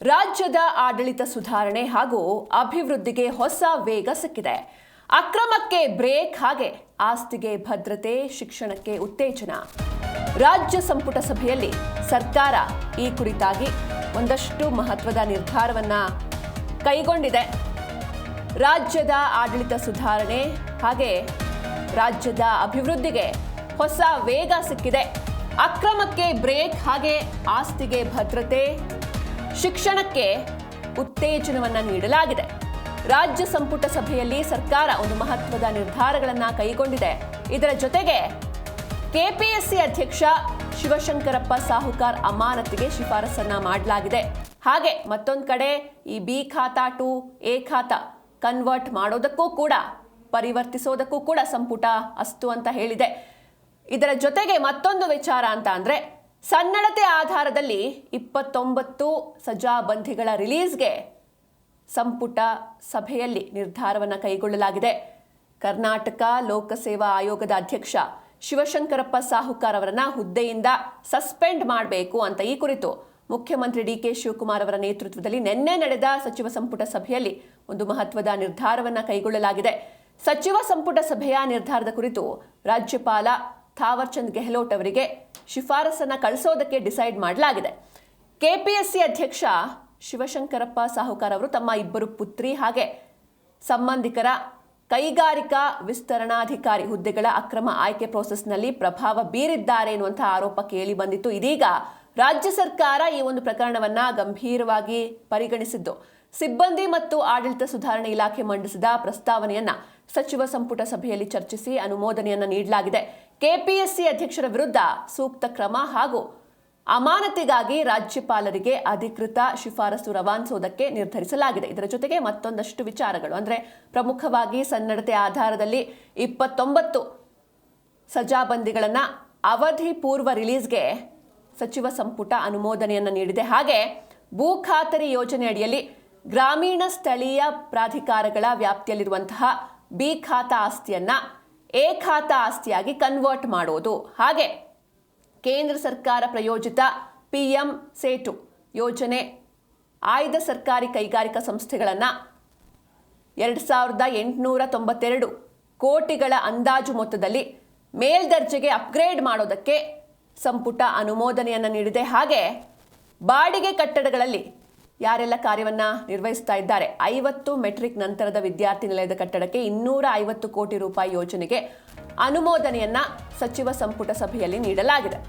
ರಾಜ್ಯದ ಆಡಳಿತ ಸುಧಾರಣೆ ಹಾಗೂ ಅಭಿವೃದ್ಧಿಗೆ ಹೊಸ ವೇಗ ಸಿಕ್ಕಿದೆ. ಅಕ್ರಮಕ್ಕೆ ಬ್ರೇಕ್, ಹಾಗೆ ಆಸ್ತಿಗೆ ಭದ್ರತೆ, ಶಿಕ್ಷಣಕ್ಕೆ ಉತ್ತೇಜನ. ರಾಜ್ಯ ಸಂಪುಟ ಸಭೆಯಲ್ಲಿ ಸರ್ಕಾರ ಈ ಕುರಿತಾಗಿ ಒಂದಷ್ಟು ಮಹತ್ವದ ನಿರ್ಧಾರವನ್ನ ಕೈಗೊಂಡಿದೆ. ರಾಜ್ಯದ ಆಡಳಿತ ಸುಧಾರಣೆ ಹಾಗೆ ರಾಜ್ಯದ ಅಭಿವೃದ್ಧಿಗೆ ಹೊಸ ವೇಗ ಸಿಕ್ಕಿದೆ. ಅಕ್ರಮಕ್ಕೆ ಬ್ರೇಕ್, ಹಾಗೆ ಆಸ್ತಿಗೆ ಭದ್ರತೆ, ಶಿಕ್ಷಣಕ್ಕೆ ಉತ್ತೇಜನವನ್ನು ನೀಡಲಾಗಿದೆ. ರಾಜ್ಯ ಸಂಪುಟ ಸಭೆಯಲ್ಲಿ ಸರ್ಕಾರ ಒಂದು ಮಹತ್ವದ ನಿರ್ಧಾರಗಳನ್ನು ಕೈಗೊಂಡಿದೆ. ಇದರ ಜೊತೆಗೆ ಕೆಪಿಎಸ್ಸಿ ಅಧ್ಯಕ್ಷ ಶಿವಶಂಕರಪ್ಪ ಸಾಹುಕಾರ್ ಅಮಾನತಿಗೆ ಶಿಫಾರಸನ್ನ ಮಾಡಲಾಗಿದೆ. ಹಾಗೆ ಮತ್ತೊಂದು ಕಡೆ ಈ ಬಿ ಖಾತಾ ಟು ಎ ಖಾತಾ ಕನ್ವರ್ಟ್ ಮಾಡೋದಕ್ಕೂ ಕೂಡ, ಪರಿವರ್ತಿಸೋದಕ್ಕೂ ಕೂಡ ಸಂಪುಟ ಅಸ್ತು ಅಂತ ಹೇಳಿದೆ. ಇದರ ಜೊತೆಗೆ ಮತ್ತೊಂದು ವಿಚಾರ ಅಂತ ಅಂದ್ರೆ, ಸನ್ನಡತೆ ಆಧಾರದಲ್ಲಿ 29 ಸಜಾಬಂದಿಗಳ ರಿಲೀಸ್ಗೆ ಸಂಪುಟ ಸಭೆಯಲ್ಲಿ ನಿರ್ಧಾರವನ್ನು ಕೈಗೊಳ್ಳಲಾಗಿದೆ. ಕರ್ನಾಟಕ ಲೋಕಸೇವಾ ಆಯೋಗದ ಅಧ್ಯಕ್ಷ ಶಿವಶಂಕರಪ್ಪ ಸಾಹುಕಾರ್ ಅವರನ್ನ ಹುದ್ದೆಯಿಂದ ಸಸ್ಪೆಂಡ್ ಮಾಡಬೇಕು ಅಂತ ಈ ಕುರಿತು ಮುಖ್ಯಮಂತ್ರಿ ಡಿ.ಕೆ. ಶಿವಕುಮಾರ್ ಅವರ ನೇತೃತ್ವದಲ್ಲಿ ನಿನ್ನೆ ನಡೆದ ಸಚಿವ ಸಂಪುಟ ಸಭೆಯಲ್ಲಿ ಒಂದು ಮಹತ್ವದ ನಿರ್ಧಾರವನ್ನು ಕೈಗೊಳ್ಳಲಾಗಿದೆ. ಸಚಿವ ಸಂಪುಟ ಸಭೆಯ ನಿರ್ಧಾರದ ಕುರಿತು ರಾಜ್ಯಪಾಲ ಥಾವರ್ ಚಂದ್ ಗೆಹ್ಲೋಟ್ ಅವರಿಗೆ ಶಿಫಾರಸನ್ನ ಕಳಿಸೋದಕ್ಕೆ ಡಿಸೈಡ್ ಮಾಡಲಾಗಿದೆ. ಕೆಪಿಎಸ್ಸಿ ಅಧ್ಯಕ್ಷ ಶಿವಶಂಕರಪ್ಪ ಸಾಹುಕಾರ್ ಅವರು ತಮ್ಮ 2 ಪುತ್ರಿ ಹಾಗೆ ಸಂಬಂಧಿಕರ ಕೈಗಾರಿಕಾ ವಿಸ್ತರಣಾಧಿಕಾರಿ ಹುದ್ದೆಗಳ ಅಕ್ರಮ ಆಯ್ಕೆ ಪ್ರೋಸೆಸ್ನಲ್ಲಿ ಪ್ರಭಾವ ಬೀರಿದ್ದಾರೆ ಎನ್ನುವಂತಹ ಆರೋಪ ಕೇಳಿ ಬಂದಿತ್ತು. ಇದೀಗ ರಾಜ್ಯ ಸರ್ಕಾರ ಈ ಒಂದು ಪ್ರಕರಣವನ್ನ ಗಂಭೀರವಾಗಿ ಪರಿಗಣಿಸಿದ್ದು, ಸಿಬ್ಬಂದಿ ಮತ್ತು ಆಡಳಿತ ಸುಧಾರಣೆ ಇಲಾಖೆ ಮಂಡಿಸಿದ ಪ್ರಸ್ತಾವನೆಯನ್ನ ಸಚಿವ ಸಂಪುಟ ಸಭೆಯಲ್ಲಿ ಚರ್ಚಿಸಿ ಅನುಮೋದನೆಯನ್ನ ನೀಡಲಾಗಿದೆ. ಕೆಪಿಎಸ್ಸಿ ಅಧ್ಯಕ್ಷರ ವಿರುದ್ಧ ಸೂಕ್ತ ಕ್ರಮ ಹಾಗೂ ಅಮಾನತಿಗಾಗಿ ರಾಜ್ಯಪಾಲರಿಗೆ ಅಧಿಕೃತ ಶಿಫಾರಸು ರವಾನಿಸುವುದಕ್ಕೆ ನಿರ್ಧರಿಸಲಾಗಿದೆ. ಇದರ ಜೊತೆಗೆ ಮತ್ತೊಂದಷ್ಟು ವಿಚಾರಗಳು ಅಂದ್ರೆ, ಪ್ರಮುಖವಾಗಿ ಸನ್ನಡತೆ ಆಧಾರದಲ್ಲಿ 29 ಸಜಾಬಂದಿಗಳನ್ನ ಅವಧಿ ಪೂರ್ವ ರಿಲೀಸ್ಗೆ ಸಚಿವ ಸಂಪುಟ ಅನುಮೋದನೆಯನ್ನು ನೀಡಿದೆ. ಹಾಗೆ ಭೂ ಖಾತರಿ ಯೋಜನೆ ಅಡಿಯಲ್ಲಿ ಗ್ರಾಮೀಣ ಸ್ಥಳೀಯ ಪ್ರಾಧಿಕಾರಗಳ ವ್ಯಾಪ್ತಿಯಲ್ಲಿರುವಂತಹ ಬಿ ಖಾತಾ ಆಸ್ತಿಯನ್ನ ಎ ಖಾತಾ ಆಸ್ತಿಯಾಗಿ ಕನ್ವರ್ಟ್ ಮಾಡೋದು, ಹಾಗೆ ಕೇಂದ್ರ ಸರ್ಕಾರ ಪ್ರಾಯೋಜಿತ PM ಸೇಟು ಯೋಜನೆ ಆಯ್ದ ಸರ್ಕಾರಿ ಕೈಗಾರಿಕಾ ಸಂಸ್ಥೆಗಳನ್ನು 2892 ಕೋಟಿಗಳ ಅಂದಾಜು ಮೊತ್ತದಲ್ಲಿ ಮೇಲ್ದರ್ಜೆಗೆ ಅಪ್ಗ್ರೇಡ್ ಮಾಡೋದಕ್ಕೆ ಸಂಪುಟ ಅನುಮೋದನೆಯನ್ನು ನೀಡಿದೆ. ಹಾಗೆ ಬಾಡಿಗೆ ಕಟ್ಟಡಗಳಲ್ಲಿ ಯಾರೆಲ್ಲ ಕಾರ್ಯವನ್ನು ನಿರ್ವಹಿಸ್ತಾ ಇದ್ದಾರೆ, 50 ಮೆಟ್ರಿಕ್ ನಂತರದ ವಿದ್ಯಾರ್ಥಿ ನಿಲಯದ ಕಟ್ಟಡಕ್ಕೆ 250 ಕೋಟಿ ರೂಪಾಯಿ ಯೋಜನೆಗೆ ಅನುಮೋದನೆಯನ್ನ ಸಚಿವ ಸಂಪುಟ ಸಭೆಯಲ್ಲಿ ನೀಡಲಾಗಿದೆ.